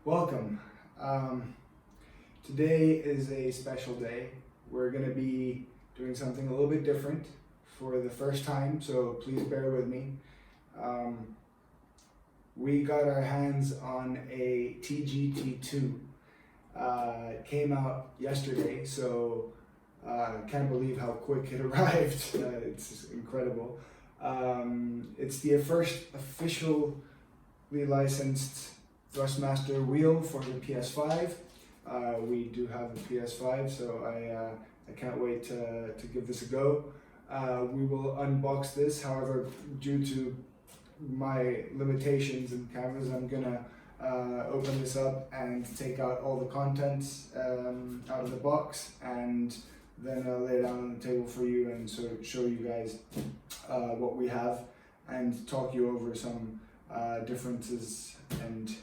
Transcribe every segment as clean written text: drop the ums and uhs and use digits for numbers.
Welcome. Today is a special day. We're going to be doing something a little bit different for the first time, so please bear with me. We got our hands on a TGT II. It came out yesterday, so can't believe how quick it arrived. It's incredible. It's the first officially licensed Thrustmaster wheel for the PS5. We do have the PS5, so I can't wait to give this a go. We will unbox this. However, due to my limitations in cameras, I'm gonna open this up and take out all the contents out of the box, and then I'll lay it down on the table for you and sort of show you guys what we have and talk you over some differences and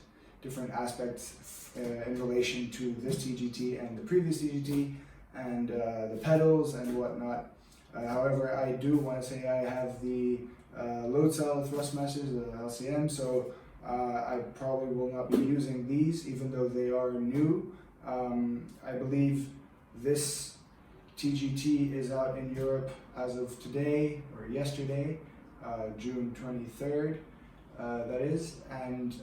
different aspects in relation to this TGT and the previous TGT and the pedals and whatnot. However, I do want to say I have the load cell Thrustmasters, the LCM, so I probably will not be using these even though they are new. I believe this TGT is out in Europe as of today or yesterday, June 23rd, that is, and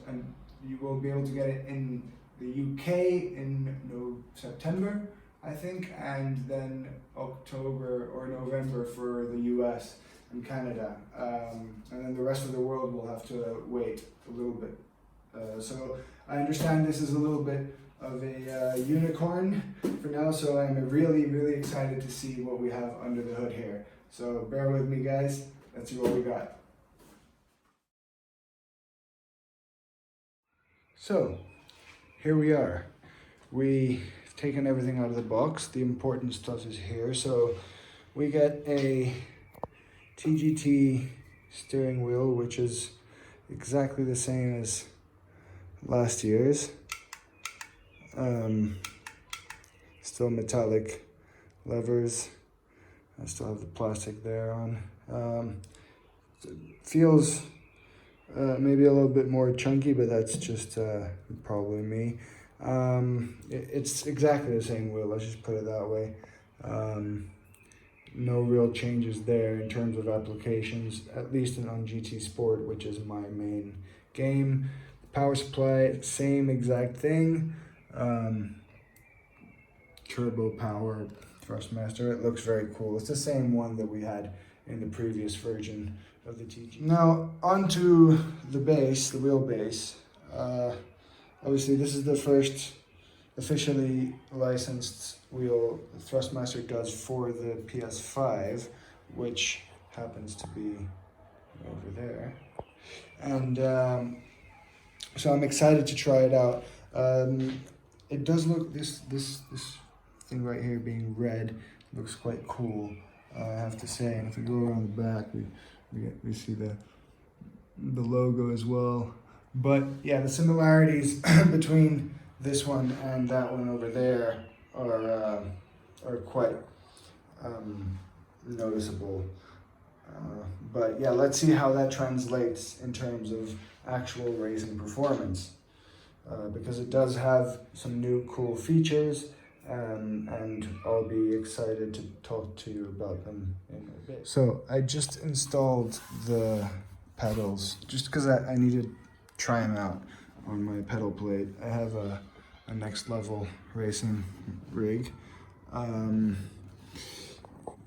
you will be able to get it in the UK in September, I think, and then October or November for the US and Canada, and then the rest of the world will have to wait a little bit. So I understand this is a little bit of a unicorn for now, so I'm really excited to see what we have under the hood here. So bear with me, guys. Let's see what we got. So here we are. We've taken everything out of the box. The important stuff is here. So we get a TGT steering wheel, which is exactly the same as last year's. Still metallic levers. I still have the plastic there on. Feels maybe a little bit more chunky, but that's just probably me. It's exactly the same wheel, let's just put it that way. No real changes there in terms of applications, at least on GT Sport, which is my main game. Power supply, same exact thing. Turbo power Thrustmaster, it looks very cool. It's the same one that we had in the previous version of the TGT. Now onto the base, the wheelbase. Obviously this is the first officially licensed wheel Thrustmaster does for the PS5, which happens to be over there. And so I'm excited to try it out. It does look, this thing right here being red looks quite cool, I have to say. And if we go around the back, we see the logo as well. But yeah, the similarities between this one and that one over there are quite noticeable. But yeah, let's see how that translates in terms of actual racing performance, because it does have some new cool features, and I'll be excited to talk to you about them in a bit. So I just installed the pedals just because I need to try them out on my pedal plate. I have a next level racing rig.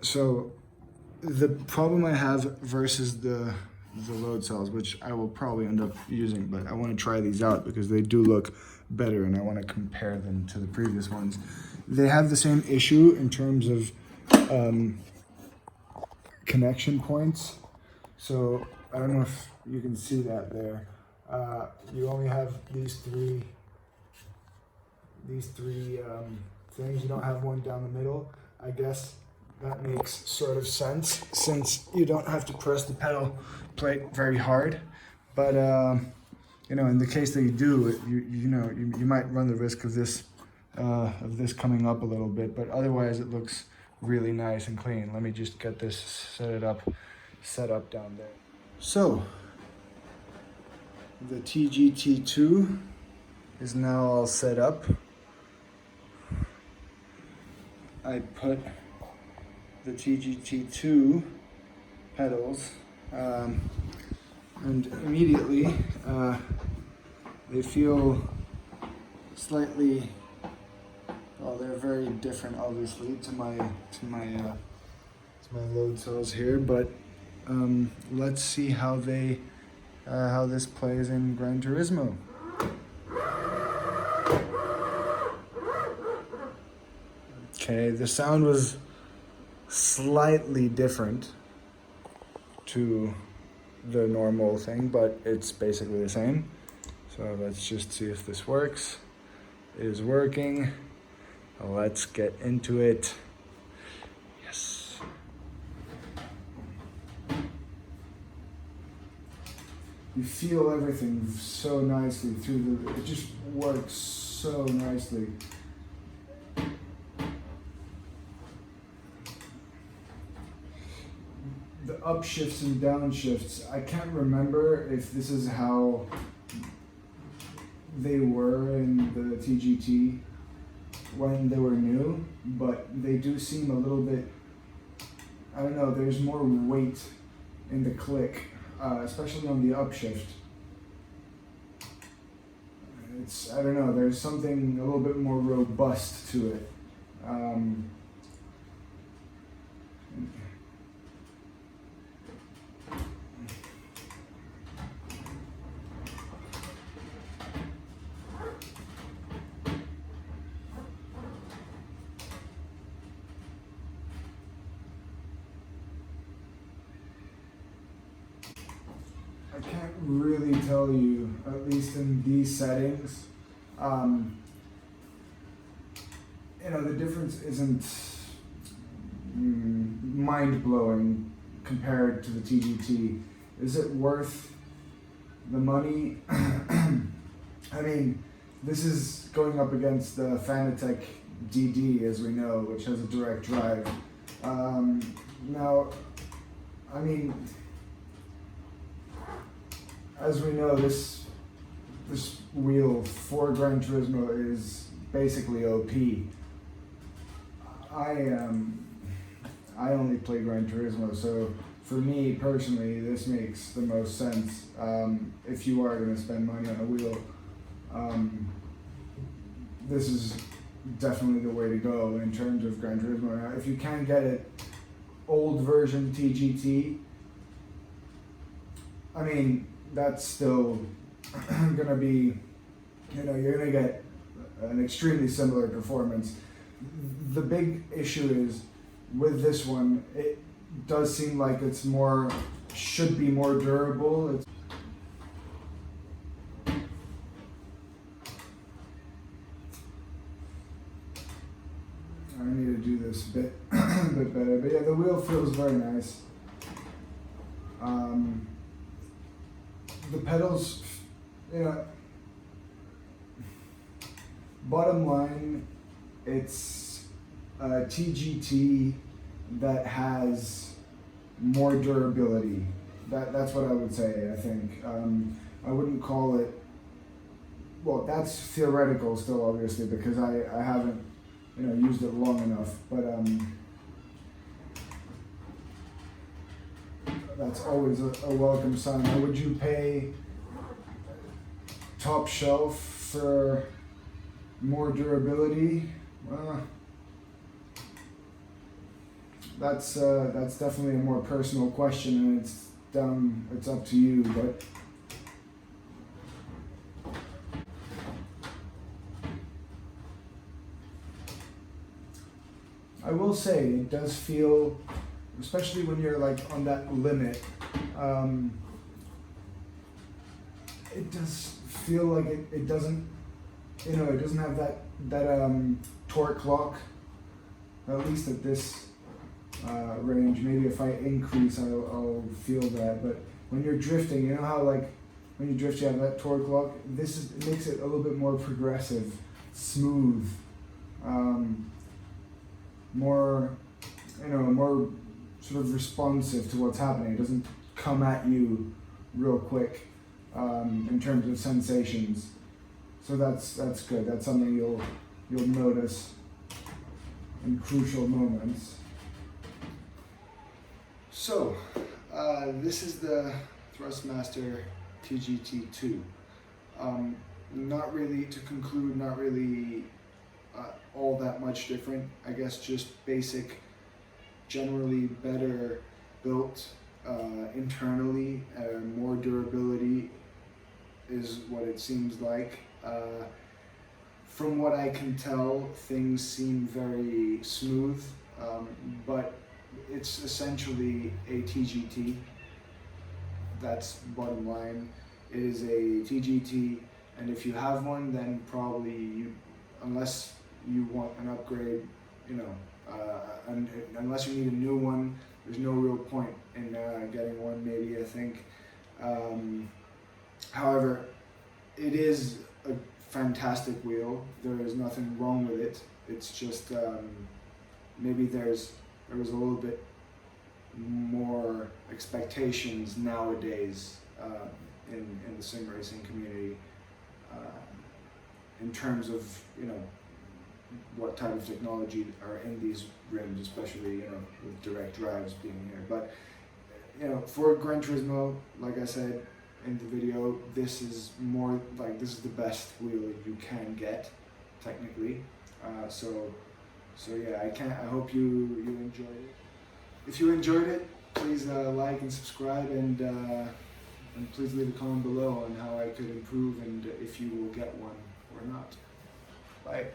So the problem I have versus the load cells, which I will probably end up using, but I want to try these out because they do look better and I want to compare them to the previous ones. They have the same issue in terms of connection points. So I don't know if you can see that there. You only have these three things. You don't have one down the middle. I guess that makes sort of sense since you don't have to press the pedal plate very hard. But you know, in the case that you do, you might run the risk of this coming up a little bit. But otherwise, it looks really nice and clean. Let me just get this set up down there. So the TGT II is now all set up. I put the TGT II pedals, and immediately they feel slightly, well, they're very different obviously to my load cells here, but let's see how this plays in Gran Turismo. Okay, the sound was slightly different to the normal thing, but it's basically the same. So let's just see if this works. It is working. Let's get into it. Yes. You feel everything so nicely through it just works so nicely. The upshifts and downshifts, I can't remember if this is how they were in the TGT when they were new, but they do seem a little bit, I don't know, there's more weight in the click, especially on the upshift. It's, I don't know, there's something a little bit more robust to it. I can't really tell you, at least in these settings, you know, the difference isn't mind-blowing compared to the TGT. Is it worth the money? I mean, this is going up against the Fanatec DD, as we know, which has a direct drive. Now, I mean, as we know, this wheel for Gran Turismo is basically OP. I only play Gran Turismo, so for me personally, this makes the most sense. If you are going to spend money on a wheel, this is definitely the way to go in terms of Gran Turismo. Now, if you can get it old version TGT, I mean, that's still gonna be, you know, you're gonna get an extremely similar performance. The big issue is with this one, it does seem like it's more, should be more durable. I need to do this a bit better, but yeah, the wheel feels very nice. The pedals, you know, bottom line, it's a TGT that has more durability. That's what I would say, I think. I wouldn't call it, well, that's theoretical still, obviously, because I haven't, you know, used it long enough, but that's always a welcome sign. Now, would you pay top shelf for more durability? That's definitely a more personal question, and it's up to you. But I will say it does feel, especially when you're like on that limit, it does feel like it doesn't, you know, it doesn't have that torque lock, at least at this range. Maybe if I increase, I'll feel that. But when you're drifting, you know how like when you drift you have that torque lock? It makes it a little bit more progressive, smooth, more, you know, more sort of responsive to what's happening. It doesn't come at you real quick in terms of sensations. So that's good. That's something you'll notice in crucial moments. So this is the Thrustmaster T-GT II. Not really, to conclude, not really all that much different. I guess just basic, generally better built internally, more durability is what it seems like. From what I can tell, things seem very smooth, but it's essentially a TGT. That's bottom line. It is a TGT, and if you have one, then probably unless you want an upgrade, unless you need a new one, there's no real point in getting one, maybe, I think. However, it is a fantastic wheel. There is nothing wrong with it. It's just maybe there was a little bit more expectations nowadays in the sim racing community in terms of what type of technology are in these rims, especially with direct drives being here. But for Gran Turismo, like I said in the video, this is the best wheel you can get technically. So yeah, I hope you enjoyed it. If you enjoyed it, please like and subscribe, and please leave a comment below on how I could improve and if you will get one or not. Bye.